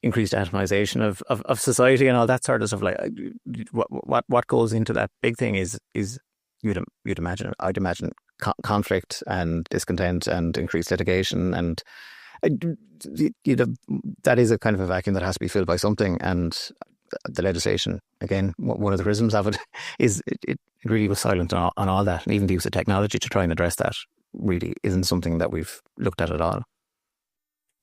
increased atomisation of society and all that sort of stuff. Like, what goes into that big thing is I'd imagine conflict and discontent and increased litigation, and that is a kind of a vacuum that has to be filled by something. And the legislation, again, one of the criticisms of it is it really was silent on all that, and even the use of technology to try and address that really isn't something that we've looked at all.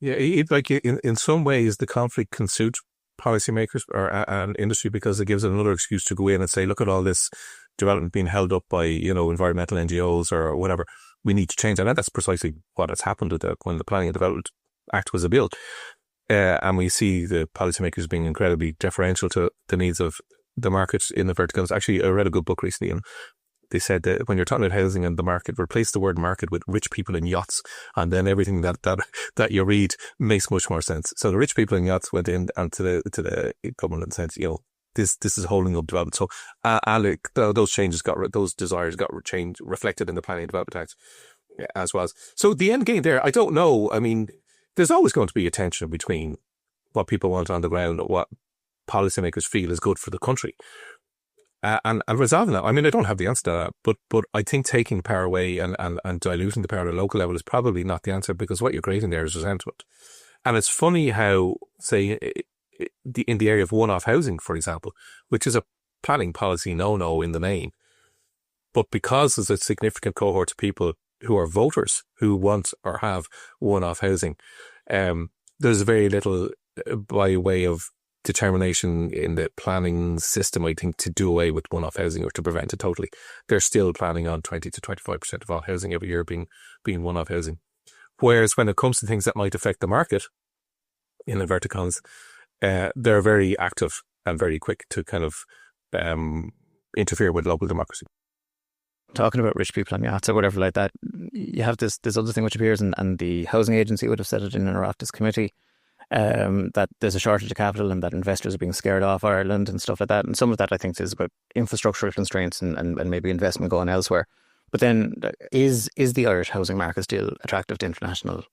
Yeah, in some ways, the conflict can suit policymakers or an industry because it gives it another excuse to go in and say, look at all this development being held up by, you know, environmental NGOs or whatever. We need to change that. And that's precisely what has happened when the Planning and Development Act was built. And we see the policymakers being incredibly deferential to the needs of the market in the verticals. Actually, I read a good book recently, and they said that when you're talking about housing and the market, replace the word market with rich people in yachts, and then everything that you read makes much more sense. So the rich people in yachts went in and to the government and said, you know, this is holding up development. So those desires got reflected in the Planning and Development Act as well. So the end game there, I don't know. I mean, there's always going to be a tension between what people want on the ground and what policymakers feel is good for the country. And resolving that, I mean, I don't have the answer to that, but I think taking power away and diluting the power at a local level is probably not the answer, because what you're creating there is resentment. And it's funny how, say, in the area of one-off housing, for example, which is a planning policy no-no in the main, but because there's a significant cohort of people who are voters who want or have one-off housing, there's very little by way of determination in the planning system, I think, to do away with one-off housing or to prevent it totally. They're still planning on 20 to 25% of all housing every year being one-off housing. Whereas when it comes to things that might affect the market, in inverted commas, they're very active and very quick to kind of interfere with local democracy. Talking about rich people on yachts or whatever like that, you have this other thing which appears, and the housing agency would have said it in an Oireachtas committee, that there's a shortage of capital and that investors are being scared off Ireland and stuff like that. And some of that, I think, is about infrastructural constraints and maybe investment going elsewhere. But then is the Irish housing market still attractive to international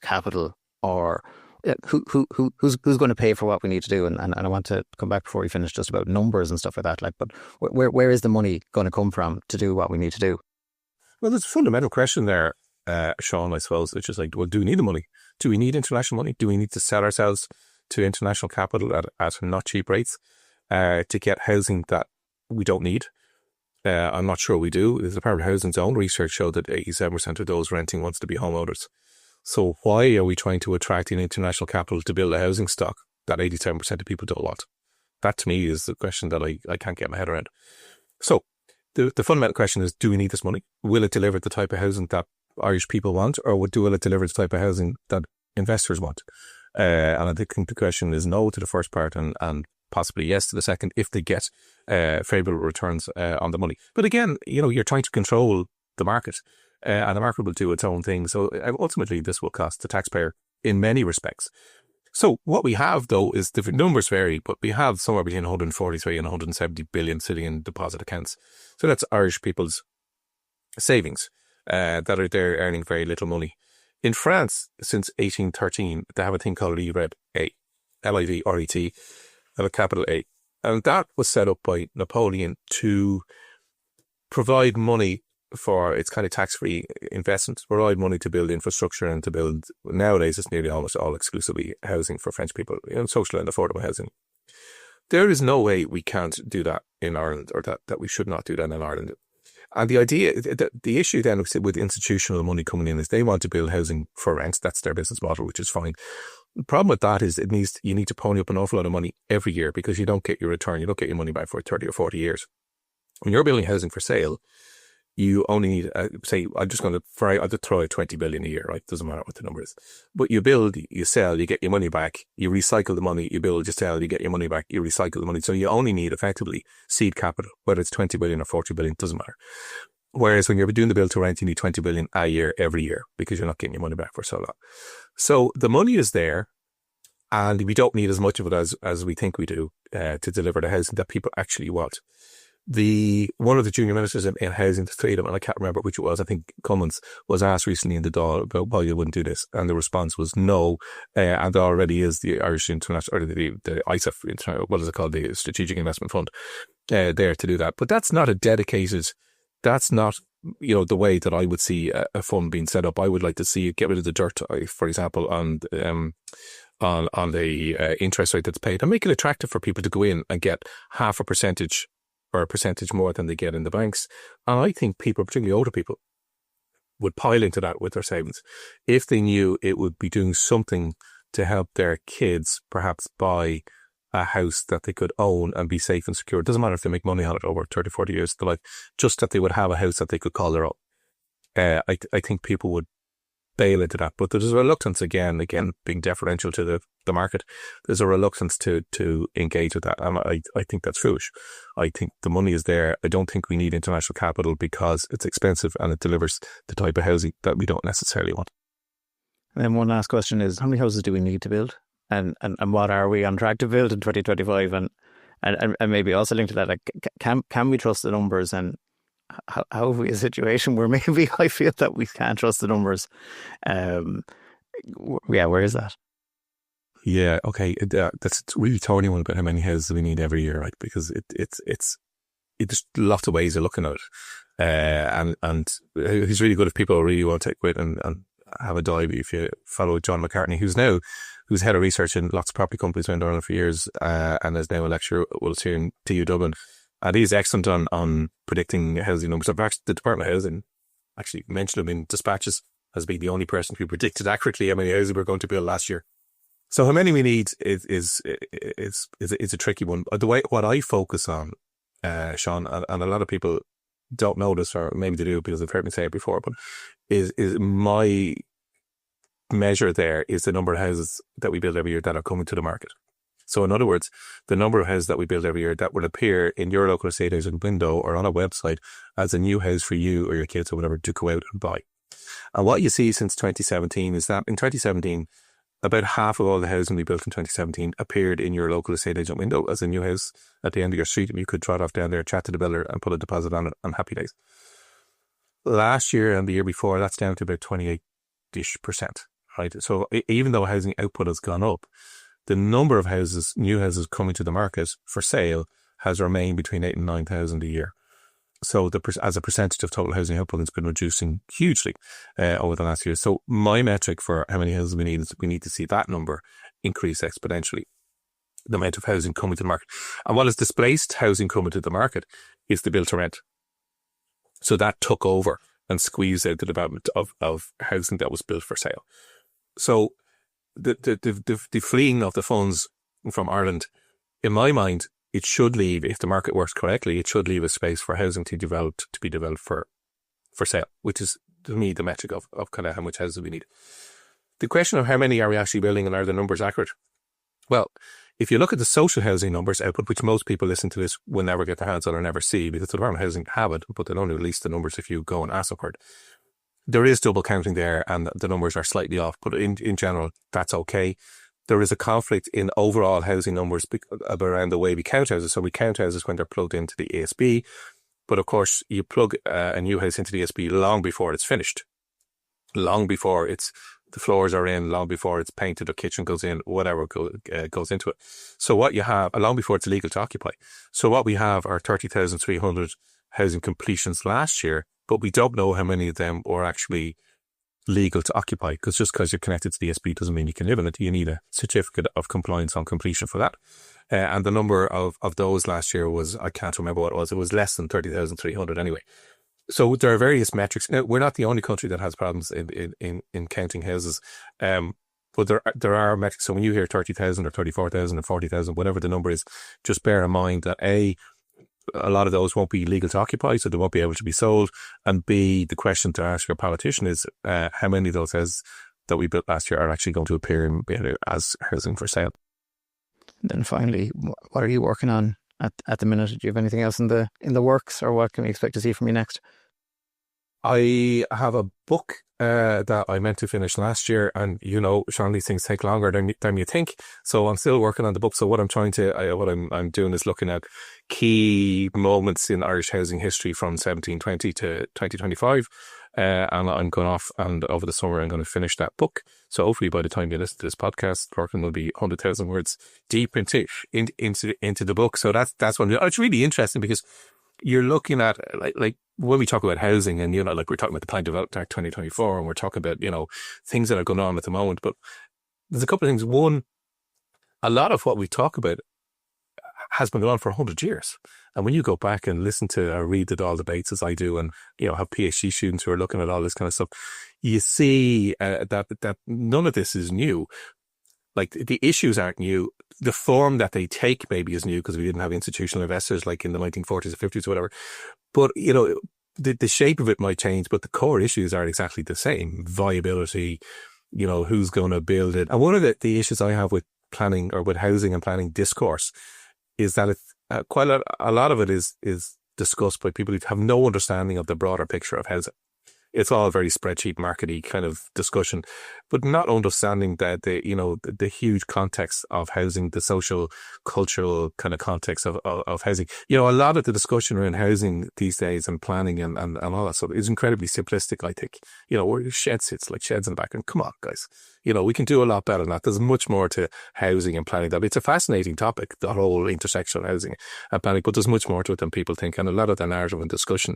capital, or who's going to pay for what we need to do? And I want to come back before we finish just about numbers and stuff like that. But where is the money going to come from to do what we need to do? Well, there's a fundamental question there, Sean, I suppose, which is like, well, do we need the money? Do we need international money? Do we need to sell ourselves to international capital at not cheap rates to get housing that we don't need? I'm not sure we do. The Department of Housing's own research showed that 87% of those renting wants to be homeowners. So why are we trying to attract in international capital to build a housing stock that 87% of people don't want? That to me is the question that I can't get my head around. So the fundamental question is, do we need this money? Will it deliver the type of housing that Irish people want, or will it deliver the type of housing that investors want? And I think the question is no to the first part and possibly yes to the second if they get favourable returns on the money. But again, you're trying to control the market and the market will do its own thing. So ultimately this will cost the taxpayer in many respects. So what we have though is the numbers vary, but we have somewhere between 143 and 170 billion sitting in deposit accounts. So that's Irish people's savings that are there earning very little money. In France, since 1813, they have a thing called Livret A, Livret, and a capital A. And that was set up by Napoleon to provide money for its kind of tax-free investments, provide money to build infrastructure and to build, nowadays it's nearly almost all exclusively housing for French people, social and affordable housing. There is no way we can't do that in Ireland, or that we should not do that in Ireland. And the idea, the issue then with institutional money coming in is they want to build housing for rent. That's their business model, which is fine. The problem with that is you need to pony up an awful lot of money every year because you don't get your return. You don't get your money back for 30 or 40 years. When you're building housing for sale, you only need, say, I'll just throw out 20 billion a year, right? Doesn't matter what the number is. But you build, you sell, you get your money back, you recycle the money, you build, you sell, you get your money back, you recycle the money. So you only need effectively seed capital, whether it's 20 billion or 40 billion, doesn't matter. Whereas when you're doing the build to rent, you need 20 billion a year, every year, because you're not getting your money back for so long. So the money is there, and we don't need as much of it as we think we do to deliver the housing that people actually want. One of the junior ministers in housing, the three of them, and I can't remember which it was, I think Cummins, was asked recently in the Dáil about why you wouldn't do this, and the response was no. And there already is the Irish International, or the ISAF, what is it called, the Strategic Investment Fund, there to do that. But that's not that's not the way that I would see a fund being set up. I would like to see it get rid of the dirt, for example, on the interest rate that's paid, and make it attractive for people to go in and get half a percentage or a percentage more than they get in the banks. And I think people, particularly older people, would pile into that with their savings if they knew it would be doing something to help their kids perhaps buy a house that they could own and be safe and secure. It doesn't matter if they make money on it over 30, 40 years of their life, just that they would have a house that they could call their own. I think people would bail into that. But there's a reluctance, again being deferential to the market, there's a reluctance to engage with that. And I think that's foolish. I think the money is there. I don't think we need international capital because it's expensive and it delivers the type of housing that we don't necessarily want. And then one last question is, how many houses do we need to build? And what are we on track to build in 2025? And maybe also linked to that, like, can we trust the numbers? And how have we a situation where maybe I feel that we can't trust the numbers? Where is that? Yeah, okay. That's a really thorny one about how many houses we need every year, right? Because it's lots of ways of looking at it. And it's really good if people really want to take it and have a dive. If you follow John McCartney, who's head of research in lots of property companies around Ireland for years, and is now a lecturer here in TU Dublin. And he's excellent on predicting housing numbers. In fact, the Department of Housing actually mentioned him in dispatches as being the only person who predicted accurately how many houses we were going to build last year. So how many we need is a tricky one. What I focus on, Sean, and a lot of people don't know this, or maybe they do because they've heard me say it before, but is my measure there is the number of houses that we build every year that are coming to the market. So in other words, the number of houses that we build every year that will appear in your local estate agent window or on a website as a new house for you or your kids or whatever to go out and buy. And what you see since 2017 is that in 2017, about half of all the housing we built in 2017 appeared in your local estate agent window as a new house at the end of your street, and you could trot off down there, chat to the builder and put a deposit on it, and happy days. Last year and the year before, that's down to about 28%, right? So even though housing output has gone up, the number of houses, new houses coming to the market for sale has remained between 8,000 and 9,000 a year. So as a percentage of total housing output, it's been reducing hugely over the last year. So my metric for how many houses we need is we need to see that number increase exponentially, the amount of housing coming to the market. And what has displaced housing coming to the market is the build to rent. So that took over and squeezed out the development of housing that was built for sale. So the fleeing of the funds from Ireland, in my mind, it should leave, if the market works correctly, it should leave a space for housing to be developed for sale, which is, to me, the metric of kind of how much houses we need. The question of how many are we actually building and are the numbers accurate? Well, if you look at the social housing numbers output, which most people listen to this will never get their hands on or never see, because the Department of Housing have it, but they'll only release the numbers if you go and ask for it. There is double counting there and the numbers are slightly off, but in general, that's okay. There is a conflict in overall housing numbers around the way we count houses. So we count houses when they're plugged into the ASB, but of course you plug a new house into the ASB long before it's finished, long before the floors are in, long before it's painted or kitchen goes in, whatever goes into it. So what you have, long before it's legal to occupy. So what we have are 30,300 housing completions last year, but we don't know how many of them are actually legal to occupy, because just because you're connected to the ASB doesn't mean you can live in it. You need a certificate of compliance on completion for that. And the number of those last year was, I can't remember what it was less than 30,300 anyway. So there are various metrics. Now, we're not the only country that has problems in counting houses. But there are metrics. So when you hear 30,000 or 34,000 or 40,000, whatever the number is, just bear in mind that A lot of those won't be legal to occupy, so they won't be able to be sold. And B, the question to ask your politician is how many of those houses that we built last year are actually going to appear as housing for sale. And then finally, what are you working on at the minute? Do you have anything else in the works, or what can we expect to see from you next? I have a book that I meant to finish last year, and Sean, these things take longer than you think. So I'm still working on the book. So what I'm doing is looking at key moments in Irish housing history from 1720 to 2025. And I'm going off, and over the summer I'm going to finish that book. So hopefully by the time you listen to this podcast, Lorcan will be 100,000 words deep into the book. So that's one. It's really interesting because you're looking at like when we talk about housing, and like we're talking about the Plan Development Act 2024, and we're talking about things that are going on at the moment. But there's a couple of things. One, a lot of what we talk about has been going on for 100 years. And when you go back and listen to or read all debates as I do, and have PhD students who are looking at all this kind of stuff, you see that none of this is new. Like, the issues aren't new. The form that they take maybe is new, because we didn't have institutional investors like in the 1940s or 50s or whatever. But, the shape of it might change, but the core issues are exactly the same. Viability, who's going to build it. And one of the issues I have with planning, or with housing and planning discourse, is that quite a lot of it is discussed by people who have no understanding of the broader picture of housing. It's all very spreadsheet markety kind of discussion, but not understanding that the huge context of housing, the social, cultural kind of context of housing. A lot of the discussion around housing these days and planning and all that stuff is incredibly simplistic, I think. Where shed sits like sheds in the back, and come on, guys. We can do a lot better than that. There's much more to housing and planning. It's a fascinating topic, the whole intersection of housing and planning, but there's much more to it than people think. And a lot of the narrative and discussion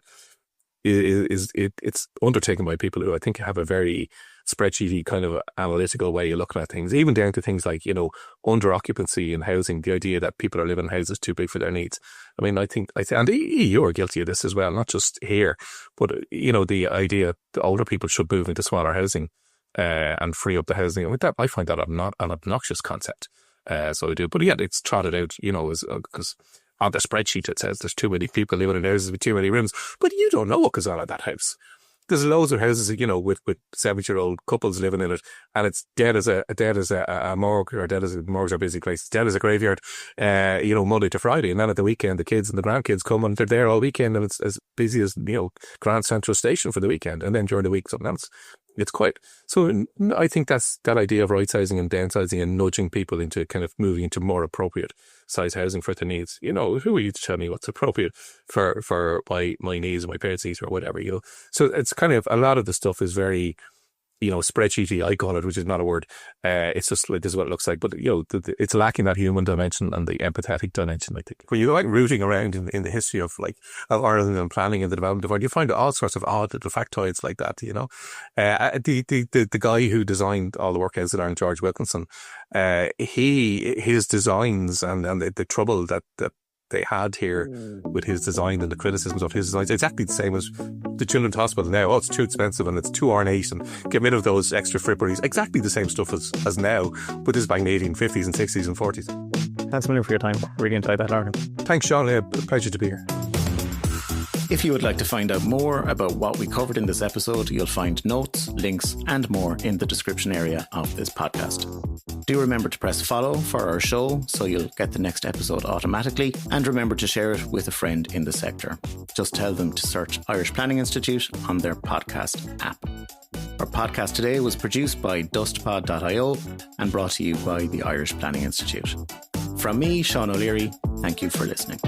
it's undertaken by people who I think have a very spreadsheety kind of analytical way of looking at things, even down to things like, under occupancy in housing, the idea that people are living in houses too big for their needs. I mean, I think, and you're guilty of this as well, not just here, but, the idea that older people should move into smaller housing and free up the housing. I mean, I find that an obnoxious concept. So I do. But yeah, it's trotted out, because on the spreadsheet it says there's too many people living in houses with too many rooms, but you don't know what goes on at that house. There's loads of houses, with 70-year-old couples living in it, and it's dead as a morgue, or dead as morgues are busy places, dead as a graveyard, Monday to Friday, and then at the weekend the kids and the grandkids come and they're there all weekend, and it's as busy as Grand Central Station for the weekend, and then during the week something else. It's quiet. So I think that's that idea of right sizing and downsizing and nudging people into kind of moving into more appropriate size housing for their needs. Who are you to tell me what's appropriate for my needs, my parents' needs, or whatever, So it's kind of, a lot of the stuff is very, spreadsheety, I call it, which is not a word. It's just like, this is what it looks like. But, it's lacking that human dimension and the empathetic dimension, I think. When you go rooting around in the history of Ireland and planning and the development of Ireland, you find all sorts of odd little factoids like that, The guy who designed all the workhouses at Ireland, George Wilkinson, his designs and the trouble that they had here with his design and the criticisms of his designs, exactly the same as the Children's Hospital now. It's too expensive and it's too ornate, and get rid of those extra fripperies. Exactly the same stuff as now, but this is back in the 1850s and 60s and 40s. Thanks a million for your time. Really enjoyed that, Lorcan. Thanks, Sean. A pleasure to be here. If you would like to find out more about what we covered in this episode, you'll find notes, links, and more in the description area of this podcast. Do remember to press follow for our show so you'll get the next episode automatically, and remember to share it with a friend in the sector. Just tell them to search Irish Planning Institute on their podcast app. Our podcast today was produced by dustpod.io and brought to you by the Irish Planning Institute. From me, Sean O'Leary, thank you for listening.